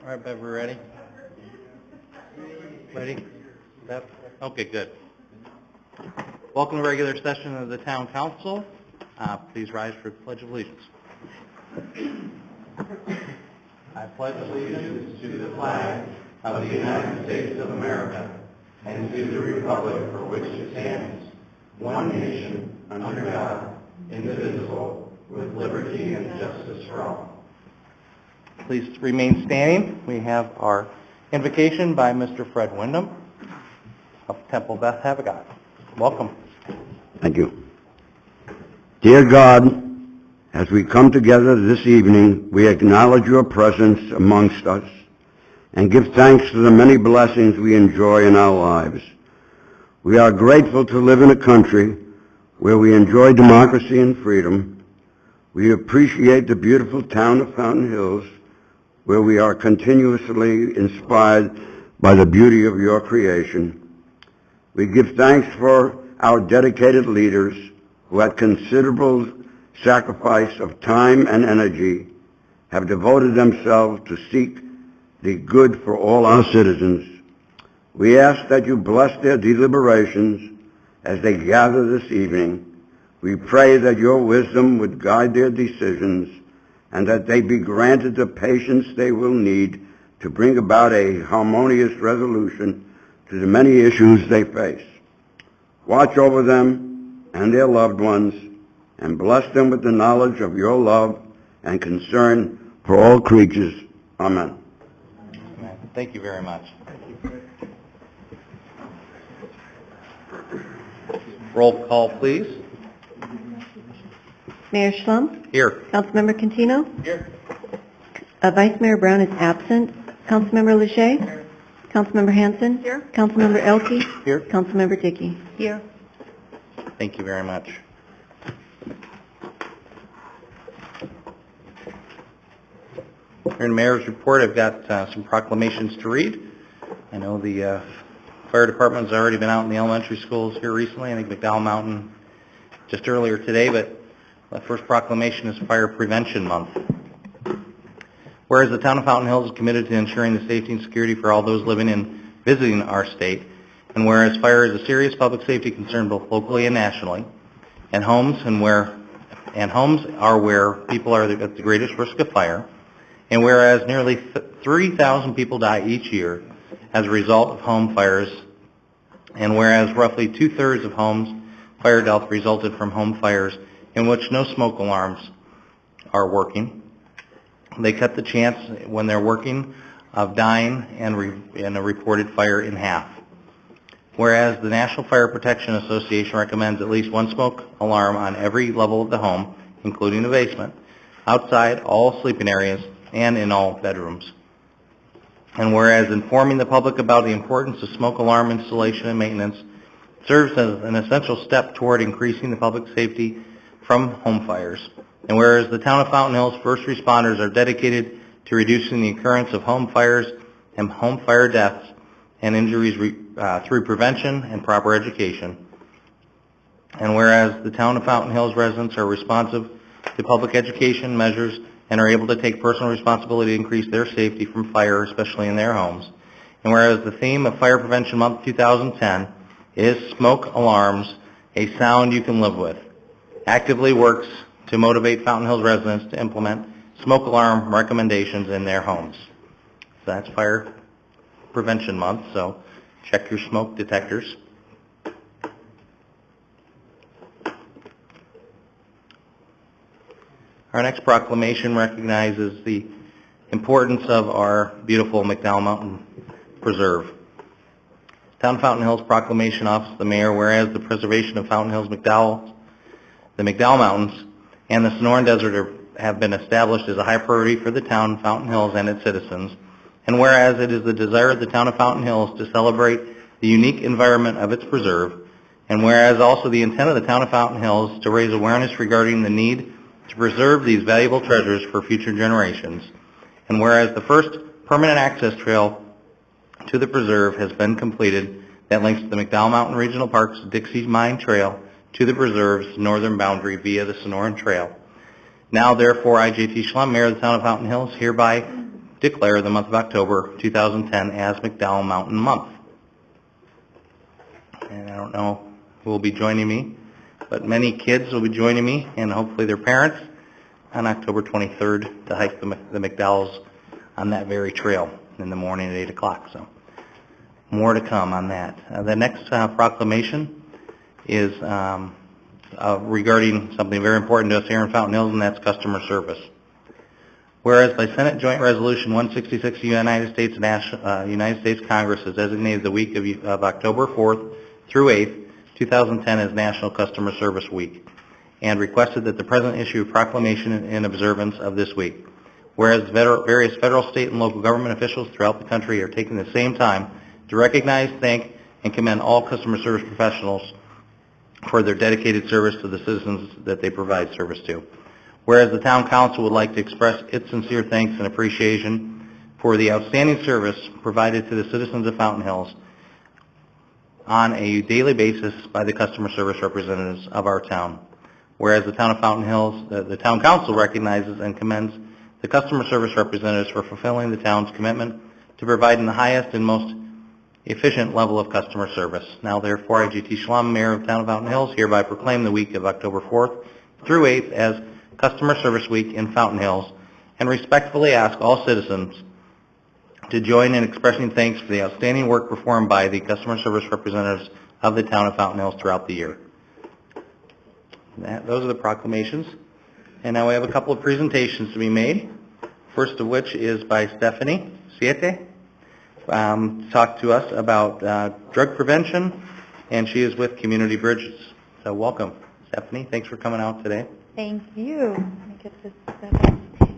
All right, Bev, we're ready? Ready? Bev? Okay, good. Welcome to regular session of the Town Council. Please rise for the Pledge of Allegiance. I pledge allegiance to the flag of the United States of America and to the republic for which it stands, one nation, under God, indivisible, with liberty and justice for all. Please remain standing. We have our invocation by Mr. Fred Wyndham of Temple Beth Havagot. Welcome. Thank you. Dear God, as we come together this evening, we acknowledge your presence amongst us and give thanks for the many blessings we enjoy in our lives. We are grateful to live in a country where we enjoy democracy and freedom. We appreciate the beautiful town of Fountain Hills, where we are continuously inspired by the beauty of your creation. We give thanks for our dedicated leaders who at considerable sacrifice of time and energy have devoted themselves to seek the good for all our citizens. We ask that you bless their deliberations as they gather this evening. We pray that your wisdom would guide their decisions and that they be granted the patience they will need to bring about a harmonious resolution to the many issues they face. Watch over them and their loved ones, and bless them with the knowledge of your love and concern for all creatures. Amen. Amen. Thank you very much. Roll call, please. Mayor Schlum? Here. Councilmember Cantino? Here. Vice Mayor Brown is absent. Councilmember Lachey? Here. Councilmember Hanson? Here. Councilmember Elke? Here. Councilmember Dickey? Here. Thank you very much. Here in the Mayor's report, I've got some proclamations to read. I know the fire department has already been out in the elementary schools here recently. I think McDowell Mountain just earlier today, but the first proclamation is Fire Prevention Month. Whereas the town of Fountain Hills is committed to ensuring the safety and security for all those living and visiting our state, and whereas fire is a serious public safety concern both locally and nationally, and homes are where people are at the greatest risk of fire, and whereas nearly 3,000 people die each year as a result of home fires, and whereas roughly 2/3 of homes fire death resulted from home fires in which no smoke alarms are working. They cut the chance when they're working of dying in a reported fire in half. Whereas the National Fire Protection Association recommends at least one smoke alarm on every level of the home, including the basement, outside all sleeping areas, and in all bedrooms. And whereas informing the public about the importance of smoke alarm installation and maintenance serves as an essential step toward increasing the public safety from home fires. And whereas the town of Fountain Hills first responders are dedicated to reducing the occurrence of home fires and home fire deaths and injuries through prevention and proper education. And whereas the town of Fountain Hills residents are responsive to public education measures and are able to take personal responsibility to increase their safety from fire, especially in their homes. And whereas the theme of Fire Prevention Month 2010 is Smoke Alarms, a Sound You Can Live With, actively works to motivate Fountain Hills residents to implement smoke alarm recommendations in their homes. So that's Fire Prevention Month, so check your smoke detectors. Our next proclamation recognizes the importance of our beautiful McDowell Mountain Preserve. Town of Fountain Hills Proclamation Office of the Mayor, whereas the preservation of Fountain Hills McDowell, the McDowell Mountains, and the Sonoran Desert have been established as a high priority for the town of Fountain Hills and its citizens. And whereas it is the desire of the town of Fountain Hills to celebrate the unique environment of its preserve, and whereas also the intent of the town of Fountain Hills to raise awareness regarding the need to preserve these valuable treasures for future generations, and whereas the first permanent access trail to the preserve has been completed that links the McDowell Mountain Regional Park's Dixie Mine Trail to the preserve's northern boundary via the Sonoran Trail. Now, therefore, I, J.T. Schlum, Mayor of the Town of Fountain Hills, hereby declare the month of October 2010 as McDowell Mountain Month. And I don't know who will be joining me, but many kids will be joining me, and hopefully their parents, on October 23rd to hike the McDowells on that very trail in the morning at 8 o'clock. So more to come on that. The next proclamation is regarding something very important to us here in Fountain Hills, and that's customer service. Whereas by Senate Joint Resolution 166, the United States Congress has designated the week of October 4th through 8th, 2010 as National Customer Service Week, and requested that the President issue a proclamation in observance of this week. Whereas various federal, state, and local government officials throughout the country are taking the same time to recognize, thank, and commend all customer service professionals for their dedicated service to the citizens that they provide service to. Whereas the Town Council would like to express its sincere thanks and appreciation for the outstanding service provided to the citizens of Fountain Hills on a daily basis by the customer service representatives of our town. Whereas the Town of Fountain Hills, the Town Council recognizes and commends the customer service representatives for fulfilling the town's commitment to providing the highest and most efficient level of customer service. Now therefore, I, G.T. Schlum, Mayor of the Town of Fountain Hills, hereby proclaim the week of October 4th through 8th as Customer Service Week in Fountain Hills, and respectfully ask all citizens to join in expressing thanks for the outstanding work performed by the customer service representatives of the Town of Fountain Hills throughout the year. Those are the proclamations. And now we have a couple of presentations to be made. First of which is by Stephanie Siete, to talk to us about drug prevention, and she is with Community Bridges. So welcome, Stephanie. Thanks for coming out today. Thank you. Let me get this set up.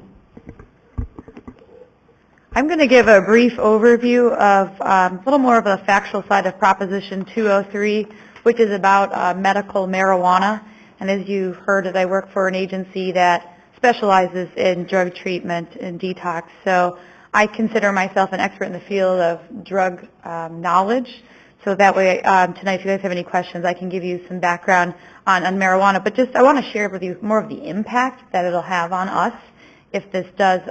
I'm going to give a brief overview of a little more of the factual side of Proposition 203, which is about medical marijuana. And as you heard, I work for an agency that specializes in drug treatment and detox. So I consider myself an expert in the field of drug knowledge. So that way, tonight, if you guys have any questions, I can give you some background on marijuana. But just, I want to share with you more of the impact that it'll have on us if this does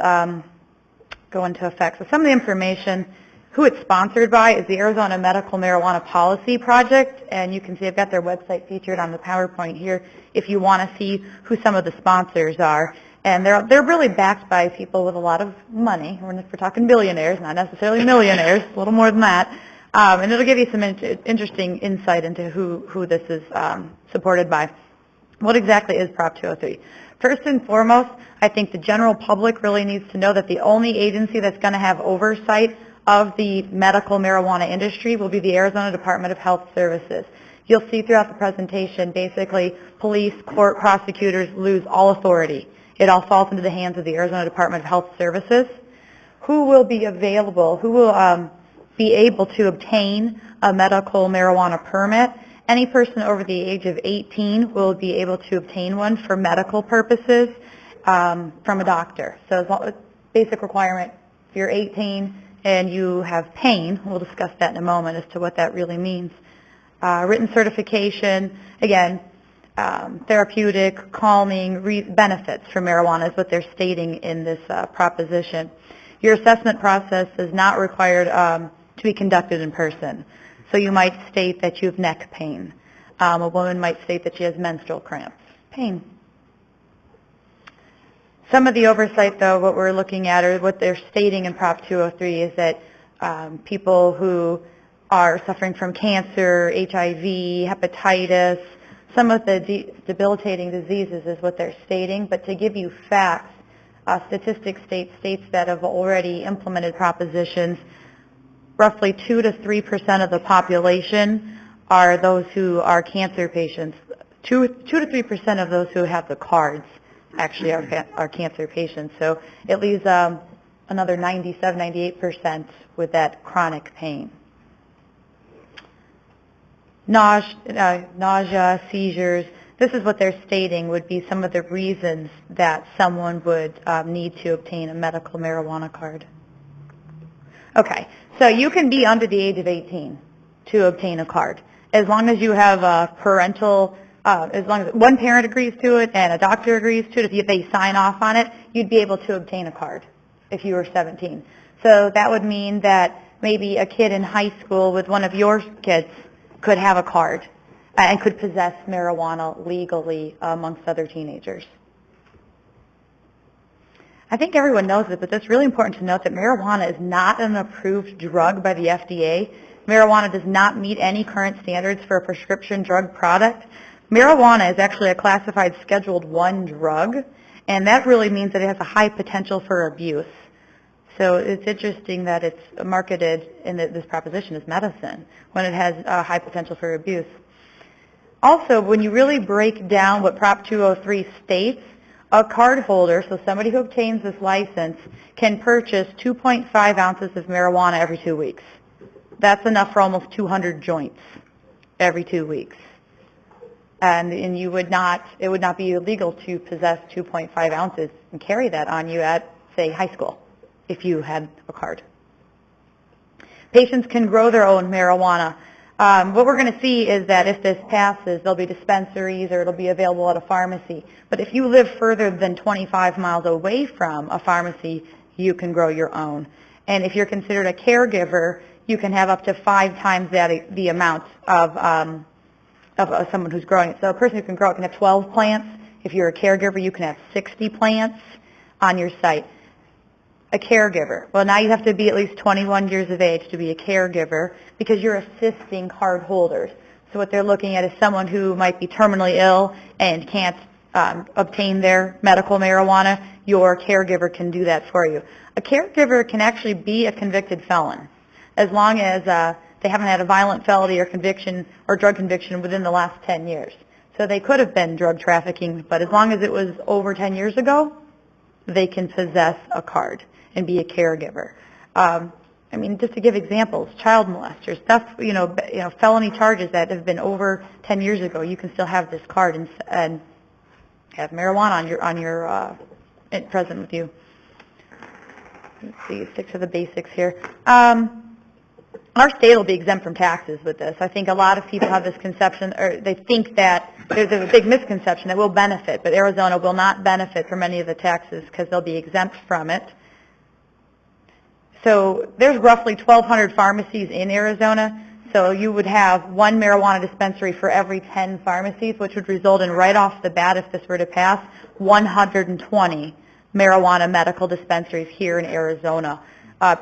go into effect. So some of the information, who it's sponsored by is the Arizona Medical Marijuana Policy Project, and you can see I've got their website featured on the PowerPoint here if you want to see who some of the sponsors are. And they're really backed by people with a lot of money. We're talking billionaires, not necessarily millionaires, a little more than that. And it'll give you some interesting insight into who this is supported by. What exactly is Prop 203? First and foremost, I think the general public really needs to know that the only agency that's going to have oversight of the medical marijuana industry will be the Arizona Department of Health Services. You'll see throughout the presentation, basically, police, court, prosecutors lose all authority. It all falls into the hands of the Arizona Department of Health Services. Who will be available? Who will be able to obtain a medical marijuana permit? Any person over the age of 18 will be able to obtain one for medical purposes from a doctor. So basic requirement, if you're 18 and you have pain, we'll discuss that in a moment as to what that really means. Written certification, again, therapeutic, calming, benefits from marijuana is what they're stating in this proposition. Your assessment process is not required to be conducted in person. So you might state that you have neck pain. A woman might state that she has menstrual cramps. Pain. Some of the oversight, though, what we're looking at, or what they're stating in Prop 203, is that people who are suffering from cancer, HIV, hepatitis, some of the debilitating diseases is what they're stating. But to give you facts, statistics states that have already implemented propositions, roughly 2 to 3% of the population are those who are cancer patients. 2 to 3% of those who have the cards actually are cancer patients. So it leaves another 97, 98% with that chronic pain. Nausea, seizures, this is what they're stating would be some of the reasons that someone would need to obtain a medical marijuana card. Okay, so you can be under the age of 18 to obtain a card, as long as you have a parental, as long as one parent agrees to it and a doctor agrees to it. If they sign off on it, you'd be able to obtain a card. if you were 17. So that would mean that maybe a kid in high school with one of your kids could have a card and could possess marijuana legally amongst other teenagers. I think everyone knows it, but it's really important to note that marijuana is not an approved drug by the FDA. Marijuana does not meet any current standards for a prescription drug product. Marijuana is actually a classified Scheduled I drug, and that really means that it has a high potential for abuse. So it's interesting that it's marketed in this proposition as medicine when it has a high potential for abuse. Also, when you really break down what Prop 203 states, a card holder, so somebody who obtains this license, can purchase 2.5 ounces of marijuana every 2 weeks. That's enough for almost 200 joints every 2 weeks. And it would not be illegal to possess 2.5 ounces and carry that on you at, say, high school if you had a card. Patients can grow their own marijuana. What we're going to see is that if this passes, there'll be dispensaries or it'll be available at a pharmacy. But if you live further than 25 miles away from a pharmacy, you can grow your own. And if you're considered a caregiver, you can have up to 5 times the amount of someone who's growing it. So a person who can grow it can have 12 plants. If you're a caregiver, you can have 60 plants on your site. A caregiver. Well, now you have to be at least 21 years of age to be a caregiver because you're assisting card holders. So what they're looking at is someone who might be terminally ill and can't obtain their medical marijuana. Your caregiver can do that for you. A caregiver can actually be a convicted felon as long as they haven't had a violent felony or conviction or drug conviction within the last 10 years. So they could have been drug trafficking, but as long as it was over 10 years ago, they can possess a card and be a caregiver. I mean, just to give examples, child molesters, stuff, felony charges that have been over 10 years ago, you can still have this card and have marijuana on your present with you. Let's see, stick to the basics here. Our state will be exempt from taxes with this. I think a lot of people have this conception, or they think that there's a big misconception that we'll benefit, but Arizona will not benefit from any of the taxes because they'll be exempt from it. So there's roughly 1,200 pharmacies in Arizona, so you would have 1 marijuana dispensary for every 10 pharmacies, which would result in, right off the bat, if this were to pass, 120 marijuana medical dispensaries here in Arizona.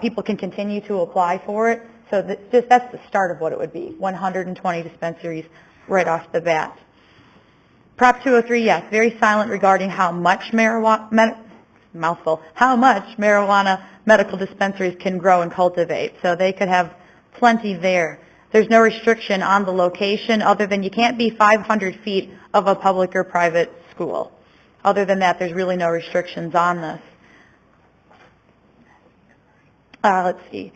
People can continue to apply for it, so that's the start of what it would be, 120 dispensaries right off the bat. Prop 203, yes, very silent regarding how much marijuana medical dispensaries can grow and cultivate. So they could have plenty there. There's no restriction on the location other than you can't be 500 feet of a public or private school. Other than that, there's really no restrictions on this. Let's see.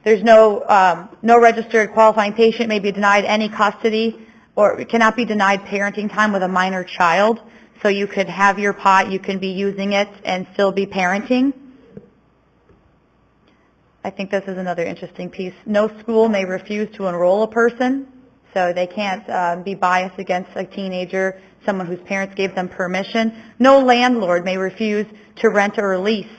There's no registered qualifying patient may be denied any custody or cannot be denied parenting time with a minor child. So you could have your pot, you can be using it and still be parenting. I think this is another interesting piece. No school may refuse to enroll a person, so they can't be biased against a teenager, someone whose parents gave them permission. No landlord may refuse to rent or lease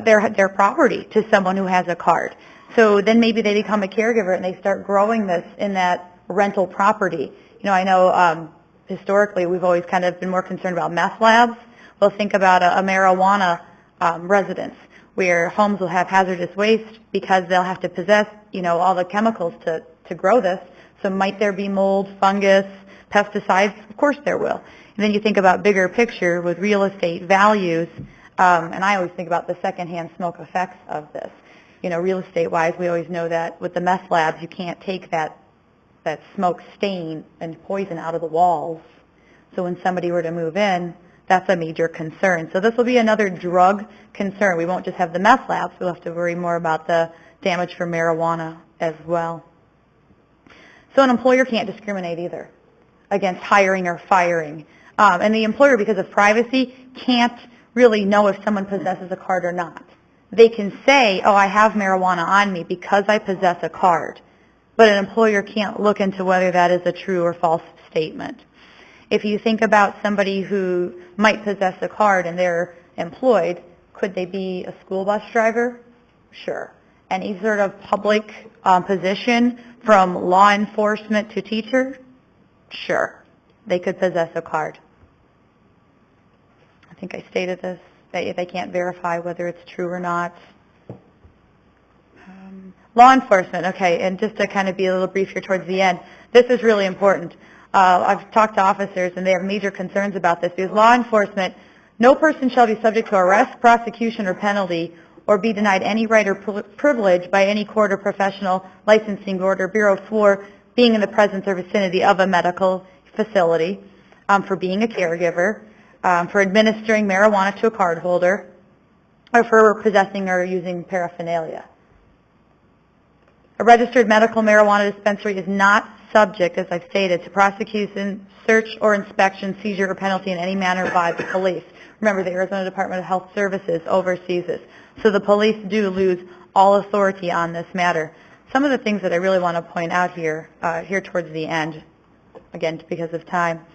their property to someone who has a card. So then maybe they become a caregiver and they start growing this in that rental property. I know historically we've always kind of been more concerned about meth labs. Well, think about a marijuana residence where homes will have hazardous waste because they'll have to possess, all the chemicals to grow this. So might there be mold, fungus, pesticides? Of course there will. And then you think about bigger picture with real estate values, and I always think about the secondhand smoke effects of this. Real estate-wise, we always know that with the meth labs, you can't take that smoke stain and poison out of the walls. So when somebody were to move in, that's a major concern. So this will be another drug concern. We won't just have the meth labs. We'll have to worry more about the damage from marijuana as well. So an employer can't discriminate either against hiring or firing. And the employer, because of privacy, can't really know if someone possesses a card or not. They can say, oh, I have marijuana on me because I possess a card. But an employer can't look into whether that is a true or false statement. If you think about somebody who might possess a card and they're employed, Could they be a school bus driver? Sure. Any sort of public position, from law enforcement to teacher? Sure. They could possess a card. I think I stated this. They can't verify whether it's true or not. Law enforcement, okay, and just to kind of be a little brief here towards the end, this is really important. I've talked to officers, and they have major concerns about this, because law enforcement, no person shall be subject to arrest, prosecution, or penalty, or be denied any right or privilege by any court or professional licensing board or bureau for being in the presence or vicinity of a medical facility, for being a caregiver, for administering marijuana to a cardholder, or for possessing or using paraphernalia. A registered medical marijuana dispensary is not subject, as I've stated, to prosecution, search or inspection, seizure or penalty in any manner by the police. Remember, the Arizona Department of Health Services oversees this. So the police do lose all authority on this matter. Some of the things that I really want to point out here, towards the end, again, because of time,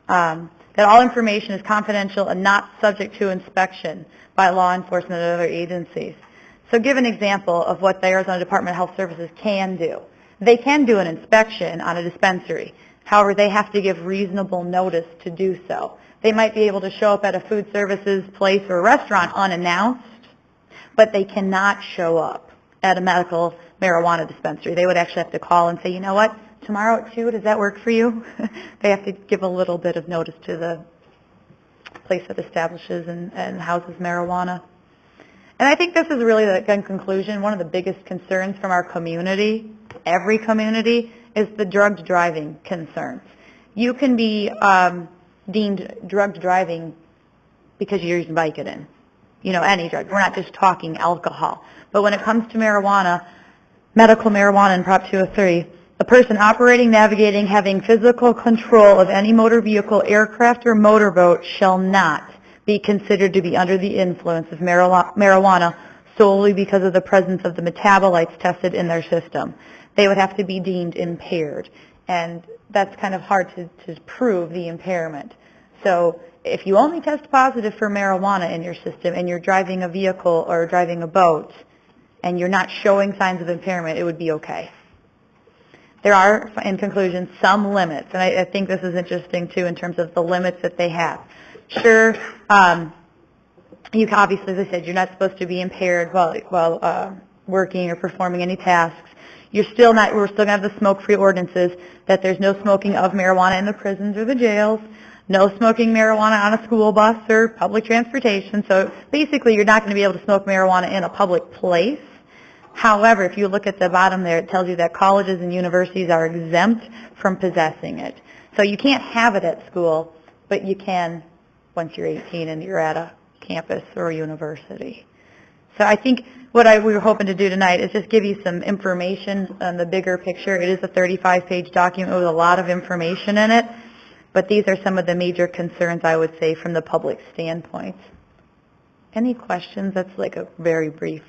that all information is confidential and not subject to inspection by law enforcement and other agencies. So give an example of what the Arizona Department of Health Services can do. They can do an inspection on a dispensary. However, they have to give reasonable notice to do so. They might be able to show up at a food services place or a restaurant unannounced, but they cannot show up at a medical marijuana dispensary. They would actually have to call and say, you know what, tomorrow at 2, does that work for you? They have to give a little bit of notice to the place that establishes and houses marijuana. And I think this is really, in conclusion, one of the biggest concerns from our community, every community, is the drugged driving concerns. You can be deemed drugged driving because you're using Vicodin, any drug. We're not just talking alcohol. But when it comes to marijuana, medical marijuana in Prop 203, a person operating, navigating, having physical control of any motor vehicle, aircraft, or motorboat shall not be considered to be under the influence of marijuana solely because of the presence of the metabolites tested in their system. They would have to be deemed impaired, and that's kind of hard to prove the impairment. So if you only test positive for marijuana in your system and you're driving a vehicle or driving a boat and you're not showing signs of impairment, it would be okay. There are, in conclusion, some limits, and I think this is interesting too in terms of the limits that they have. Sure, you can, obviously, as I said, you're not supposed to be impaired while working or performing any tasks. We're still going to have the smoke-free ordinances, that there's no smoking of marijuana in the prisons or the jails, no smoking marijuana on a school bus or public transportation. So basically, you're not going to be able to smoke marijuana in a public place. However, if you look at the bottom there, it tells you that colleges and universities are exempt from possessing it. So you can't have it at school, but you can once you're 18 and you're at a campus or a university. So I think what we were hoping to do tonight is just give you some information on the bigger picture. It is a 35-page document with a lot of information in it, but these are some of the major concerns, I would say, from the public standpoint. Any questions? That's like a very brief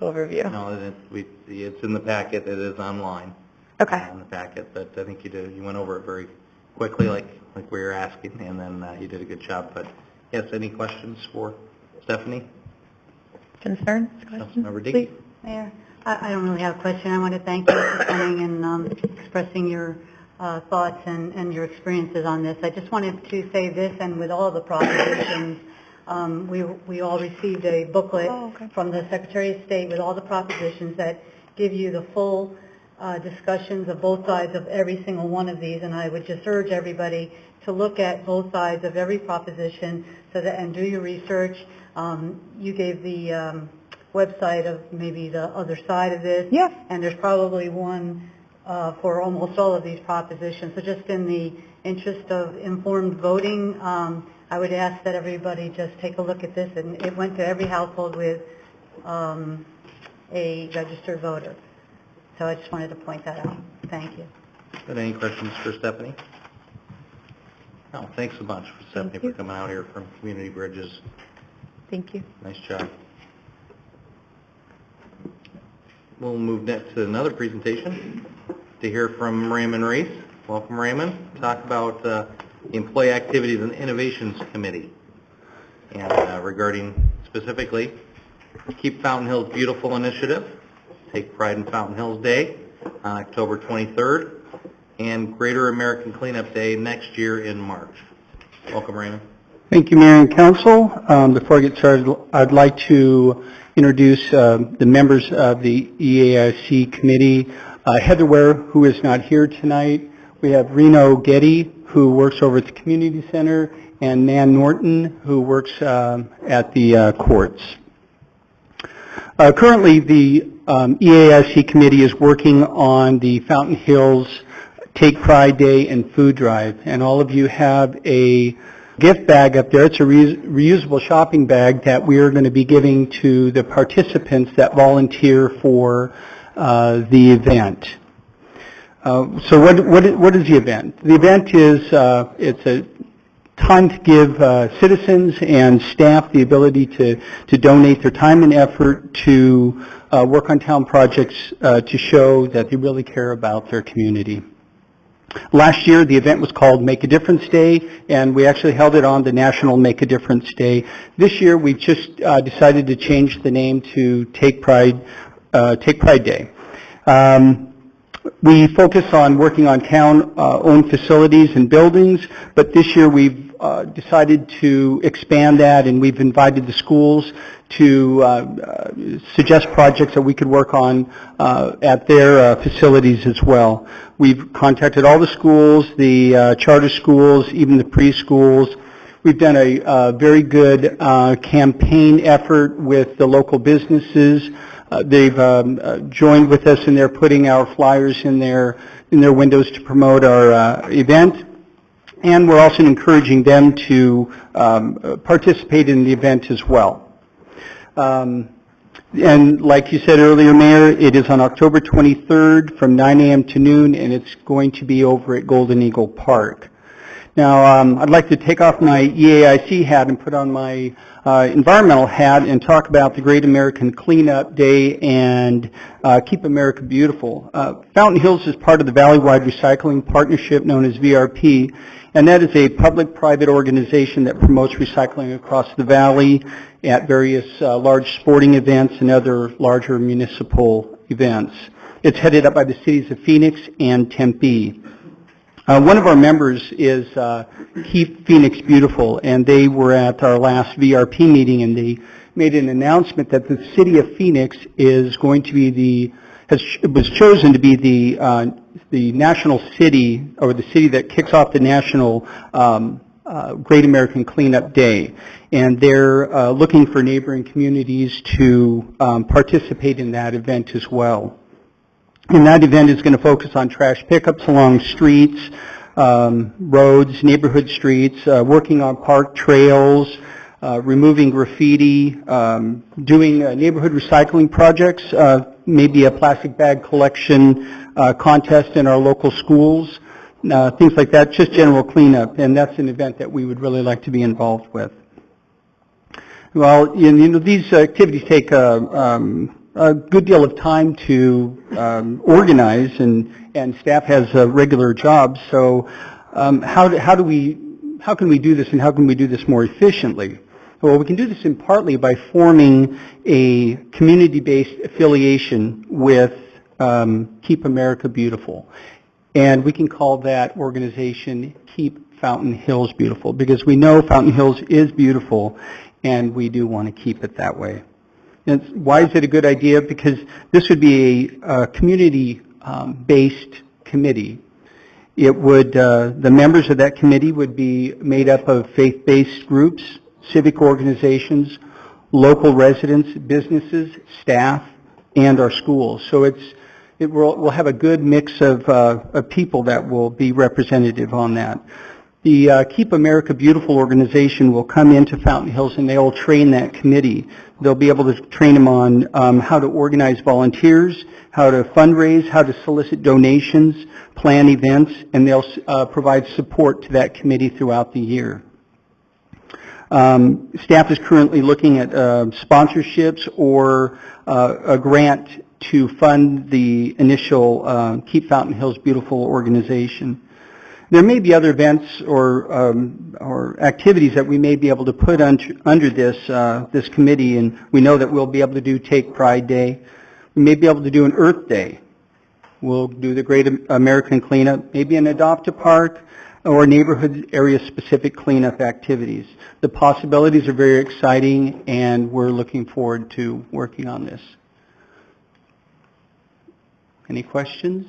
overview. No, it's in the packet. It is online. Okay. In the packet, but I think you went over it very quickly, like we were asking, and then you did a good job. But yes, any questions for Stephanie? Concerns? Questions? Councilmember Dickey? Please. Mayor, I don't really have a question. I want to thank you for coming and expressing your thoughts and your experiences on this. I just wanted to say this, and with all the propositions, we all received a booklet from the Secretary of State with all the propositions that give you the full discussions of both sides of every single one of these, and I would just urge everybody to look at both sides of every proposition and do your research. You gave the website of maybe the other side of this, Yeah. and there's probably one for almost all of these propositions. So just in the interest of informed voting, I would ask that everybody just take a look at this, and it went to every household with a registered voter. So I just wanted to point that out. Thank you. Got any questions for Stephanie? No, thanks a bunch, Stephanie, for coming out here from Community Bridges. Thank you. Nice job. We'll move next to another presentation to hear from Raymond Reese. Welcome, Raymond. Talk about the Employee Activities and Innovations Committee. And regarding specifically Keep Fountain Hills Beautiful initiative, Take Pride in Fountain Hills Day on October 23rd, and Greater American Cleanup Day next year in March. Welcome, Raymond. Thank you, Mayor and Council. Before I get started, I'd like to introduce the members of the EAIC committee. Heather Ware, who is not here tonight. We have Reno Getty, who works over at the community center, and Nan Norton, who works at the courts. Currently, the EAIC committee is working on the Fountain Hills Take Pride Day and food drive, and all of you have a gift bag up there. It's a reusable shopping bag that we are going to be giving to the participants that volunteer for the event. So what is the event? The event is it's a time to give citizens and staff the ability to donate their time and effort to work on town projects to show that they really care about their community. Last year, the event was called Make a Difference Day, and we actually held it on the National Make a Difference Day. This year, we just decided to change the name to Take Pride Day. We focus on working on town-owned facilities and buildings, but this year we've decided to expand that, and we've invited the schools to suggest projects that we could work on at their facilities as well. We've contacted all the schools, the charter schools, even the preschools. We've done a very good campaign effort with the local businesses. They've joined with us, and they're putting our flyers in their windows to promote our event. And we're also encouraging them to participate in the event as well. And like you said earlier, Mayor, it is on October 23rd from 9 a.m. to noon, and it's going to be over at Golden Eagle Park. Now, I'd like to take off my EAIC hat and put on my environmental hat and talk about the Great American Cleanup Day and Keep America Beautiful. Fountain Hills is part of the Valley-wide Recycling Partnership known as VRP, and that is a public-private organization that promotes recycling across the valley at various large sporting events and other larger municipal events. It's headed up by the cities of Phoenix and Tempe. One of our members is Keep Phoenix Beautiful, and they were at our last VRP meeting, and they made an announcement that the city of Phoenix is going to be was chosen to be the national city, or the city that kicks off the national Great American Cleanup Day. And they're looking for neighboring communities to participate in that event as well. And that event is going to focus on trash pickups along streets, roads, neighborhood streets, working on park trails, removing graffiti, doing neighborhood recycling projects, maybe a plastic bag collection contest in our local schools, things like that, just general cleanup. And that's an event that we would really like to be involved with. Well, you know, these activities take a good deal of time to organize, and staff has regular jobs. So how can we do this, and how can we do this more efficiently? Well, we can do this in partly by forming a community-based affiliation with Keep America Beautiful. And we can call that organization Keep Fountain Hills Beautiful, because we know Fountain Hills is beautiful, and we do want to keep it that way. And why is it a good idea? Because this would be a community-based committee. It would, the members of that committee would be made up of faith-based groups, civic organizations, local residents, businesses, staff, and our schools. So we'll have a good mix of people that will be representative on that. The Keep America Beautiful organization will come into Fountain Hills, and they will train that committee. They'll be able to train them on how to organize volunteers, how to fundraise, how to solicit donations, plan events, and they'll provide support to that committee throughout the year. Staff is currently looking at sponsorships or a grant to fund the initial Keep Fountain Hills Beautiful organization. There may be other events or activities that we may be able to put under this committee, and we know that we'll be able to do Take Pride Day. We may be able to do an Earth Day. We'll do the Great American Cleanup, maybe an Adopt a Park, or neighborhood area-specific cleanup activities. The possibilities are very exciting, and we're looking forward to working on this. Any questions?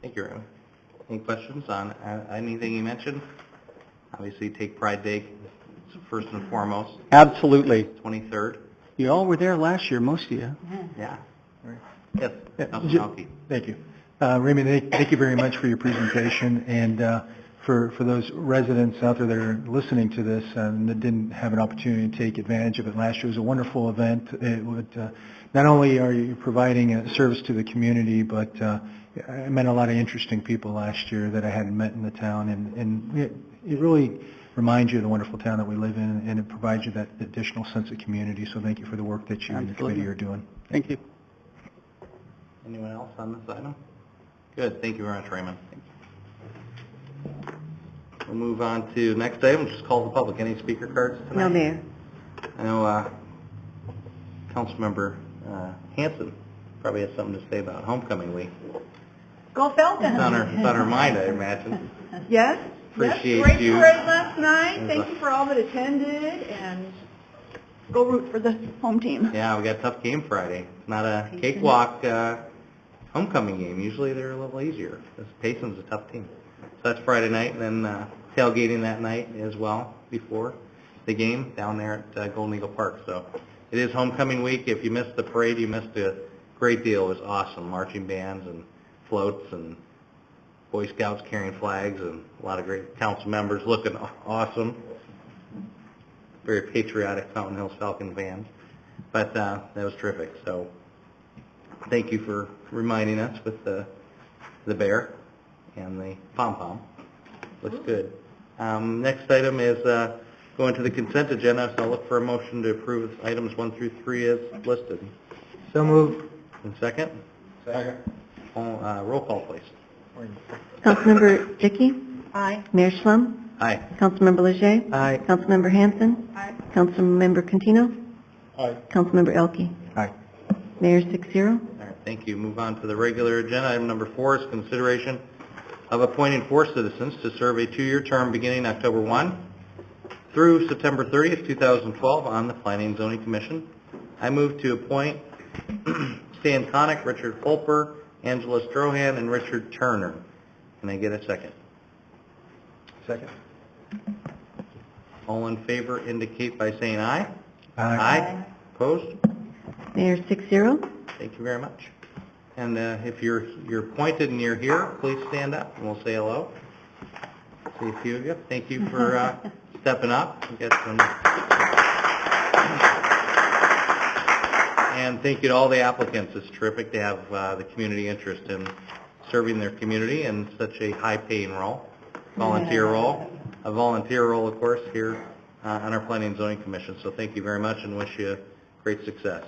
Thank you, Raymond. Any questions on anything you mentioned? Obviously, Take Pride Day is first and foremost, Absolutely. 23rd. You all were there last year, most of you. Yeah. Yes, Yeah, Councilman Alke. Thank you. Raymond, thank you very much for your presentation, and for those residents out there that are listening to this and that didn't have an opportunity to take advantage of it last year, it was a wonderful event. It would, not only are you providing a service to the community, but I met a lot of interesting people last year that I hadn't met in the town, and it really reminds you of the wonderful town that we live in, and it provides you that additional sense of community, so thank you for the work that you and the committee are doing. Thank you. Anyone else on this item? Good, thank you very much, Raymond. We'll move on to next item, just call the public. Any speaker cards tonight? No, Mayor. I know Councilmember Hanson probably has something to say about homecoming week. Go Falcons! It's on her mind, I imagine. Yes, Appreciate great you. parade last night. It was Thank a- you for all that attended, and go root for the home team. Yeah, we got a tough game Friday. It's not a cakewalk homecoming game. Usually they're a little easier. Payson's a tough team. So that's Friday night, and then tailgating that night as well before the game down there at Golden Eagle Park. So it is homecoming week. If you missed the parade, you missed a great deal. It was awesome. Marching bands and floats and Boy Scouts carrying flags and a lot of great council members looking awesome. Very patriotic Fountain Hills Falcon fans. But that was terrific. So thank you for reminding us with the bear and the pom-pom. Looks good. Next item is going to the consent agenda, so I'll look for a motion to approve items 1 through 3 as listed. So moved. And second? Second. Roll call, please. Councilmember Dickey? Aye. Mayor Schlam? Aye. Councilmember Leger? Aye. Councilmember Hanson? Aye. Councilmember Cantino? Aye. Councilmember Elke? Aye. Mayor 6-0. All right, thank you. Move on to the regular agenda. Item number 4 is consideration of appointing 4 citizens to serve a 2-year term beginning October 1 through September 30th, 2012 on the Planning and Zoning Commission. I move to appoint Stan Connick, Richard Fulper, Angela Strohan, and Richard Turner. Can I get a second? Second. All in favor indicate by saying aye. Aye. Opposed? Mayor 6-0. Thank you very much. And if you're appointed and you're here, please stand up and we'll say hello. See a few of you. Thank you for stepping up. We got some. And thank you to all the applicants. It's terrific to have the community interest in serving their community in such a high-paying role, volunteer role. A volunteer role, of course, here on our Planning and Zoning Commission. So thank you very much and wish you great success.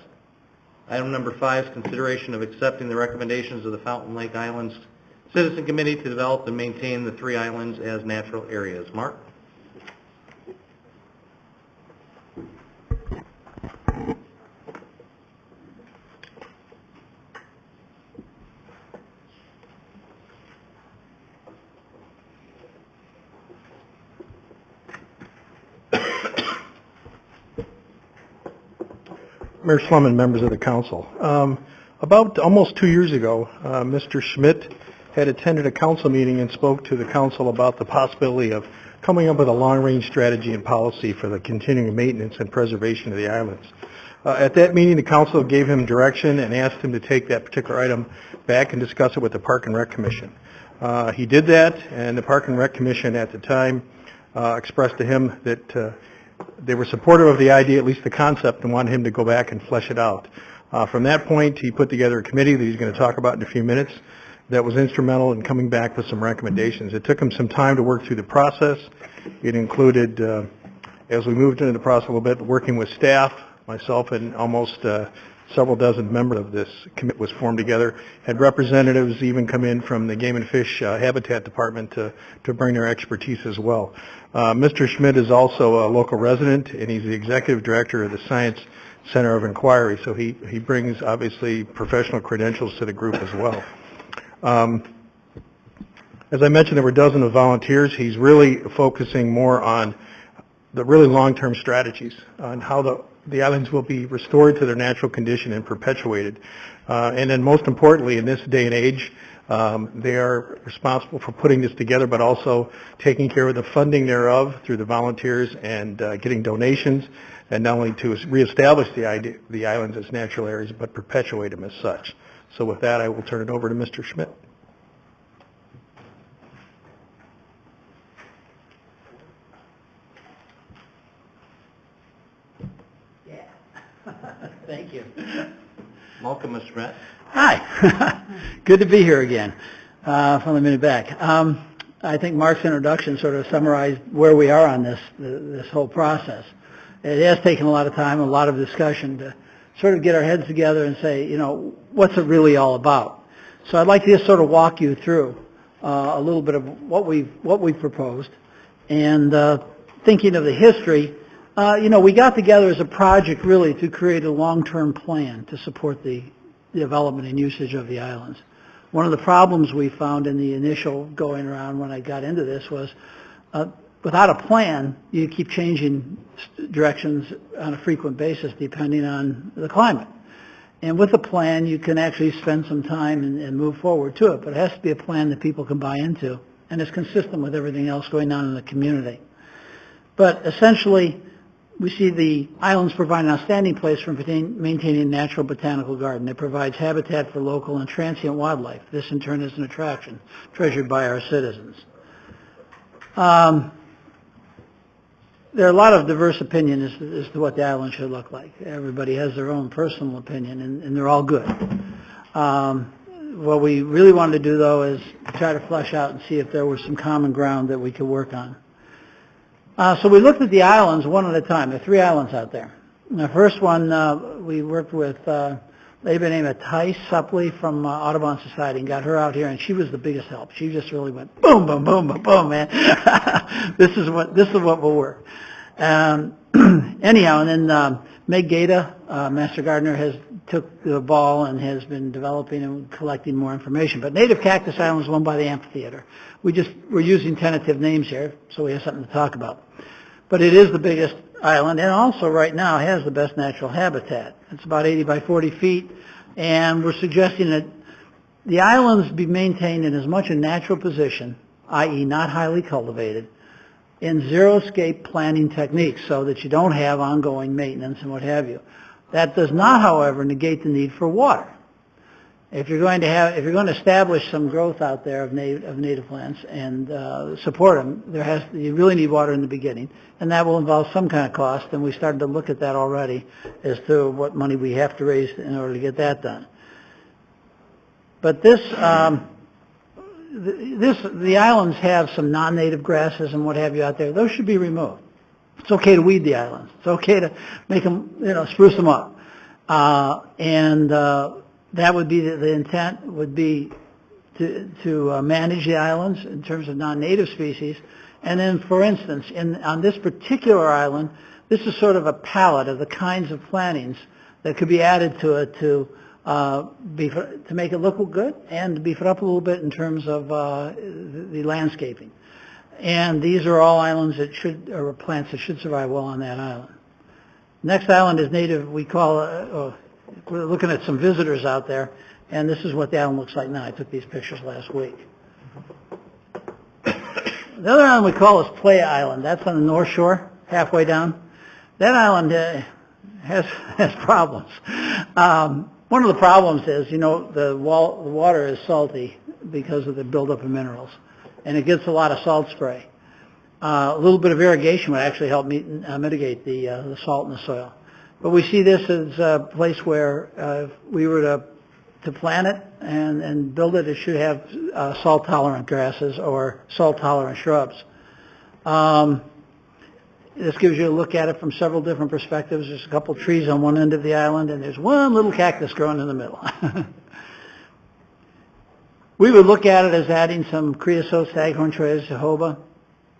Item number 5 is consideration of accepting the recommendations of the Fountain Lake Islands Citizen Committee to develop and maintain the 3 islands as natural areas. Mark? Mayor Slum and members of the council. About almost 2 years ago, Mr. Schmidt had attended a council meeting and spoke to the council about the possibility of coming up with a long-range strategy and policy for the continuing maintenance and preservation of the islands. At that meeting, the council gave him direction and asked him to take that particular item back and discuss it with the Park and Rec Commission. He did that, and the Park and Rec Commission at the time expressed to him that they were supportive of the idea, at least the concept, and wanted him to go back and flesh it out. From that point, he put together a committee that he's going to talk about in a few minutes that was instrumental in coming back with some recommendations. It took him some time to work through the process. It included, as we moved into the process a little bit, working with staff, myself, and almost several dozen members of this committee was formed together. Had representatives even come in from the Game and Fish Habitat Department to bring their expertise as well. Mr. Schmidt is also a local resident, and he's the executive director of the Science Center of Inquiry, so he brings obviously professional credentials to the group as well. As I mentioned, there were a dozen of volunteers. He's really focusing more on the really long-term strategies on how the islands will be restored to their natural condition and perpetuated. And then most importantly, in this day and age, they are responsible for putting this together, but also taking care of the funding thereof through the volunteers and getting donations, and not only to reestablish the islands as natural areas, but perpetuate them as such. So with that, I will turn it over to Mr. Schmidt. Thank you. Welcome, Mr. Schmidt. Hi. Good to be here again from a minute back. I think Mark's introduction sort of summarized where we are on this whole process. It has taken a lot of time, a lot of discussion to sort of get our heads together and say, you know, what's it really all about? So I'd like to just sort of walk you through a little bit of what we've proposed, and thinking of the history. You know, we got together as a project really to create a long-term plan to support the development and usage of the islands. One of the problems we found in the initial going around when I got into this was without a plan, you keep changing directions on a frequent basis depending on the climate. And with a plan, you can actually spend some time and move forward to it, but it has to be a plan that people can buy into and is consistent with everything else going on in the community. But essentially, we see the islands provide an outstanding place for maintaining a natural botanical garden. It provides habitat for local and transient wildlife. This in turn is an attraction treasured by our citizens. There are a lot of diverse opinions as to what the island should look like. Everybody has their own personal opinion, and they're all good. What we really wanted to do, though, is try to flesh out and see if there was some common ground that we could work on. So we looked at the islands one at a time. There are 3 islands out there. The first one, we worked with a lady named Thais Supley from Audubon Society and got her out here, and she was the biggest help. She just really went boom, boom, boom, boom, boom, man. This is what will work. Anyhow, and then Meg Gaeta, Master Gardener, has took the ball and has been developing and collecting more information. But Native Cactus Island is one by the amphitheater. We're using tentative names here, so we have something to talk about. But it is the biggest island, and also right now has the best natural habitat. It's about 80 by 40 feet, and we're suggesting that the islands be maintained in as much a natural position, i.e. not highly cultivated, in zero-scape planting techniques so that you don't have ongoing maintenance and what have you. That does not, however, negate the need for water. If you're going to establish some growth out there of native plants and support them, you really need water in the beginning, and that will involve some kind of cost. And we started to look at that already as to what money we have to raise in order to get that done. But the islands have some non-native grasses and what have you out there. Those should be removed. It's okay to weed the islands. It's okay to make them, spruce them up, that would be the intent would be to manage the islands in terms of non-native species. And then, for instance, on this particular island, this is sort of a palette of the kinds of plantings that could be added to it to make it look good and to beef it up a little bit in terms of the landscaping. And these are all islands or plants that should survive well on that island. Next island is native. We're looking at some visitors out there, and this is what the island looks like now. I took these pictures last week. The other island we call is Playa Island. That's on the North Shore, halfway down. That island has problems. One of the problems is, the water is salty because of the buildup of minerals, and it gets a lot of salt spray. A little bit of irrigation would actually help mitigate the salt in the soil. But we see this as a place where if we were to plant it and build it, it should have salt-tolerant grasses or salt-tolerant shrubs. this gives you a look at it from several different perspectives. There's a couple trees on one end of the island, and there's one little cactus growing in the middle. We would look at it as adding some creosote, staghorn trees, jojoba,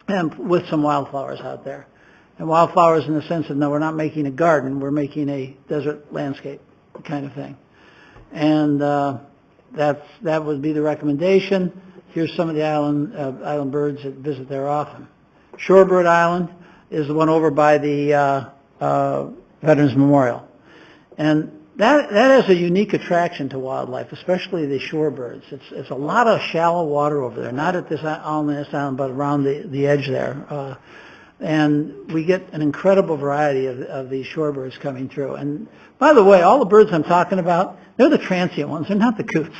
and with some wildflowers out there. And wildflowers in the sense of, no, we're not making a garden, we're making a desert landscape kind of thing. And that would be the recommendation. Here's some of the island birds that visit there often. Shorebird Island is the one over by the Veterans Memorial. And that has a unique attraction to wildlife, especially the shorebirds. It's a lot of shallow water over there, not at this island, but around the edge there. And we get an incredible variety of these shorebirds coming through. And by the way, all the birds I'm talking about, they're the transient ones, they're not the coots.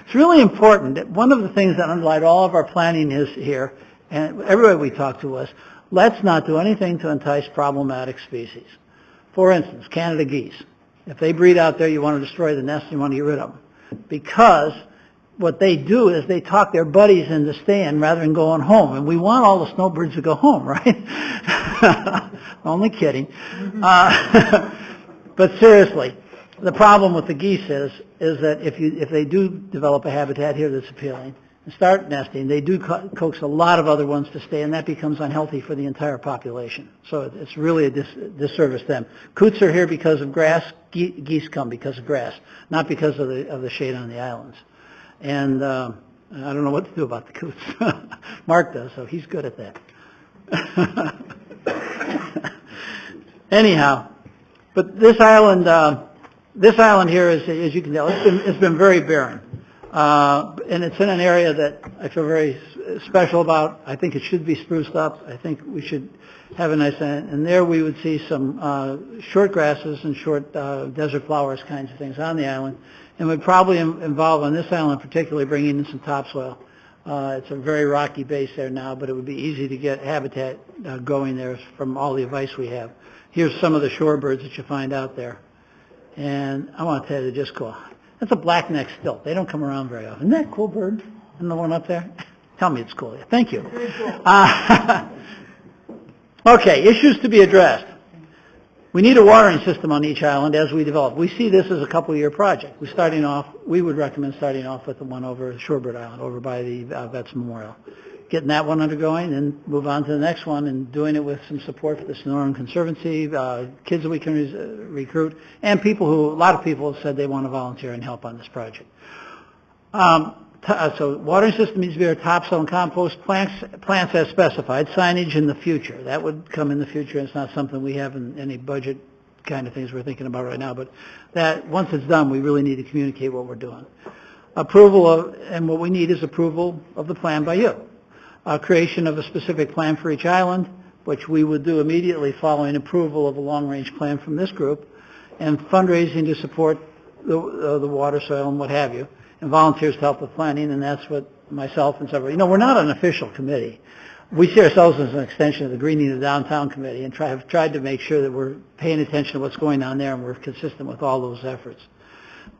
It's really important. One of the things that underlied all of our planning is here, and everybody we talk to was, let's not do anything to entice problematic species. For instance, Canada geese. If they breed out there, you want to destroy the nest, you want to get rid of them. Because what they do is they talk their buddies into staying rather than going home. And we want all the snowbirds to go home, right? Only kidding. But seriously, the problem with the geese is that if they do develop a habitat here that's appealing and start nesting, they do coax a lot of other ones to stay, and that becomes unhealthy for the entire population. So it's really a disservice to them. Coots are here because of grass. Geese come because of grass, not because of the shade on the islands. And I don't know what to do about the coots. Mark does, so he's good at that. Anyhow, but this island here is, as you can tell, it's been very barren. And it's in an area that I feel very special about. I think it should be spruced up. I think we should have a nice, and there we would see some short grasses and short desert flowers kinds of things on the island. And would probably involve on this island particularly bringing in some topsoil. It's a very rocky base there now, but it would be easy to get habitat going there from all the advice we have. Here's some of the shorebirds that you find out there. And I want to tell you, they're just cool. That's a black-necked stilt. They don't come around very often. Isn't that a cool bird? And the one up there? Tell me it's cool. Thank you. Okay, issues to be addressed. We need a watering system on each island as we develop. We see this as a couple-year project. We would recommend starting off with the one over Shorebird Island, over by the Vets Memorial. Getting that one undergoing, and move on to the next one, and doing it with some support for the Sonoran Conservancy, kids that we can recruit, and a lot of people have said they want to volunteer and help on this project. So watering system needs to be our topsoil and compost, plants as specified, signage in the future. That would come in the future, and it's not something we have in any budget kind of things we're thinking about right now, but that once it's done, we really need to communicate what we're doing. And what we need is approval of the plan by you. Creation of a specific plan for each island, which we would do immediately following approval of a long-range plan from this group, and fundraising to support the water, soil, and what have you, and volunteers to help with planning, and that's what myself and several, we're not an official committee. We see ourselves as an extension of the Greening the Downtown Committee, and have tried to make sure that we're paying attention to what's going on there, and we're consistent with all those efforts.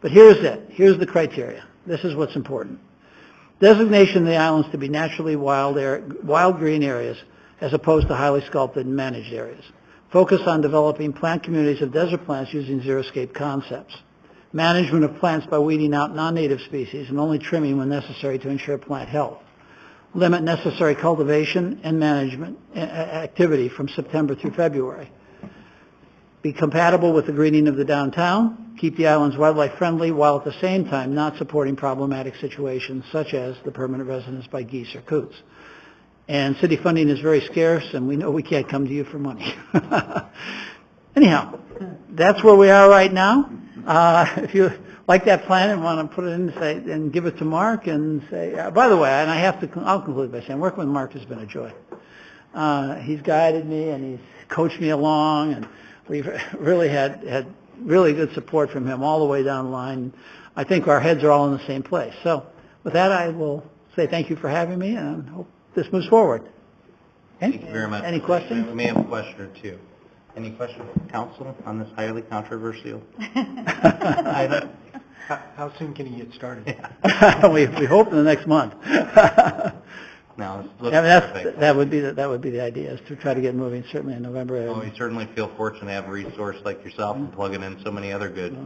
But here's it. Here's the criteria. This is what's important. Designation of the islands to be naturally wild green areas as opposed to highly sculpted and managed areas. Focus on developing plant communities of desert plants using xeriscape concepts. Management of plants by weeding out non-native species and only trimming when necessary to ensure plant health. Limit necessary cultivation and management activity from September through February. Be compatible with the greening of the downtown. Keep the islands wildlife friendly while at the same time not supporting problematic situations such as the permanent residence by geese or coots. And city funding is very scarce, and we know we can't come to you for money. Anyhow, that's where we are right now. If you like that plan and want to put it in and give it to Mark and say, by the way, and I'll conclude by saying working with Mark has been a joy. He's guided me and he's coached me along, and we've really had really good support from him all the way down the line. I think our heads are all in the same place. So with that, I will say thank you for having me, and hope this moves forward. Okay? Thank you very much. Any questions? We may have a question or two. Any questions from council on this highly controversial item? How soon can you get started? We hope in the next month. No, it's I mean, perfect. that would be the idea, is to try to get moving certainly in November. Well, we certainly feel fortunate to have a resource like yourself and plugging in so many other good,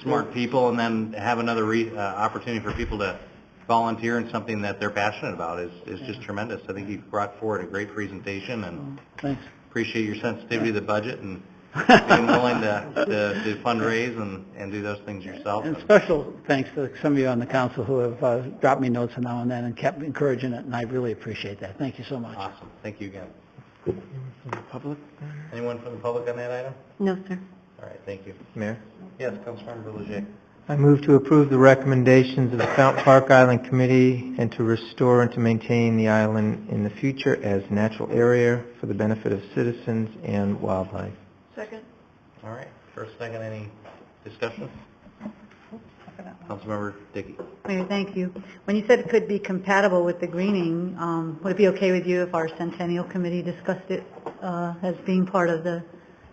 smart people, and then have another opportunity for people to volunteer in something that they're passionate about is just tremendous. I think you've brought forward a great presentation, and Thanks. appreciate your sensitivity to the budget and being willing to fundraise and do those things yourself. And special thanks to some of you on the council who have dropped me notes now and then and kept encouraging it, and I really appreciate that. Thank you so much. Awesome. Thank you again. Public? Anyone from the public on that item? No, sir. All right, thank you. Mayor? Yes, Councilmember Leger. I move to approve the recommendations of the Fountain Park Island Committee and to restore and to maintain the island in the future as natural area for the benefit of citizens and wildlife. Second. All right, first, second, any discussion? Councilmember Dickey. Mayor, thank you. When you said it could be compatible with the greening, would it be okay with you if our Centennial Committee discussed it as being part of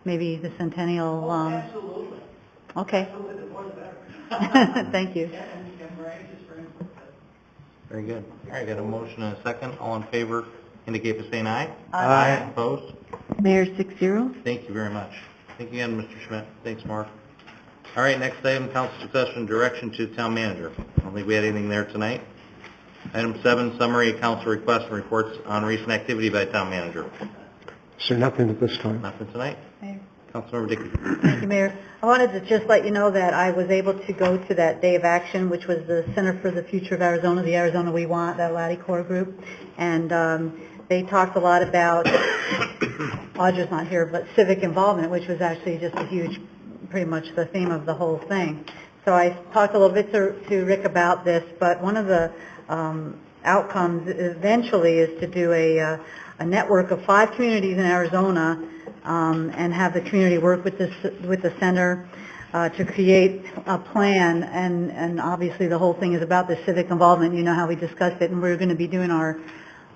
maybe the Centennial? Absolutely. Okay. Thank you. Very good. All right, got a motion and a second. All in favor indicate by saying aye. Aye. Opposed? Mayor, 6-0. Thank you very much. Thank you again, Mr. Schmidt. Thanks, Mark. All right, next item, council succession direction to the town manager. I don't think we had anything there tonight. Item 7, summary of council requests and reports on recent activity by town manager. Sir, nothing at this time. Nothing tonight? Mayor. Councilmember Dickey. Thank you, Mayor. I wanted to just let you know that I was able to go to that day of action, which was the Center for the Future of Arizona, the Arizona We Want, that Laddie Core group. And they talked a lot about, Audra's not here, but civic involvement, which was actually just a huge, pretty much the theme of the whole thing. So I talked a little bit to Rick about this, but one of the outcomes eventually is to do a network of 5 communities in Arizona and have the community work with the center to create a plan, and obviously the whole thing is about the civic involvement. You know how we discussed it, and we're going to be doing our,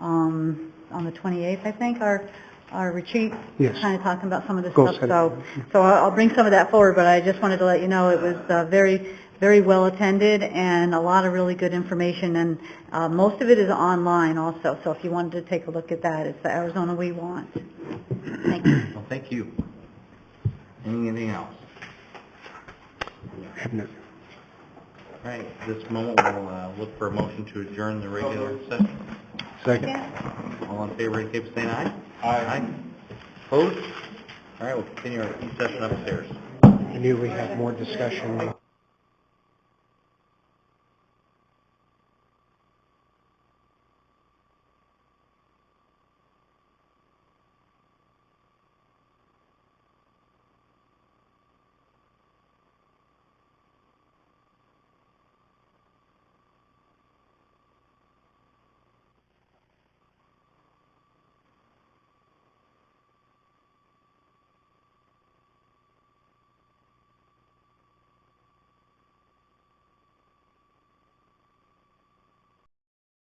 on the 28th, I think, our retreat, Yes. kind of talking about some of this Go stuff. ahead. So I'll bring some of that forward, but I just wanted to let you know it was very, very well attended and a lot of really good information, and most of it is online also, so if you wanted to take a look at that, it's the Arizona We Want. Thank you. Well, thank you. Anything else? Have no- All right, at this moment, we'll look for a motion to adjourn the regular session. Second. All in favor, indicate by saying aye. Aye. Opposed? All right, we'll continue our session upstairs. I knew we had more discussion.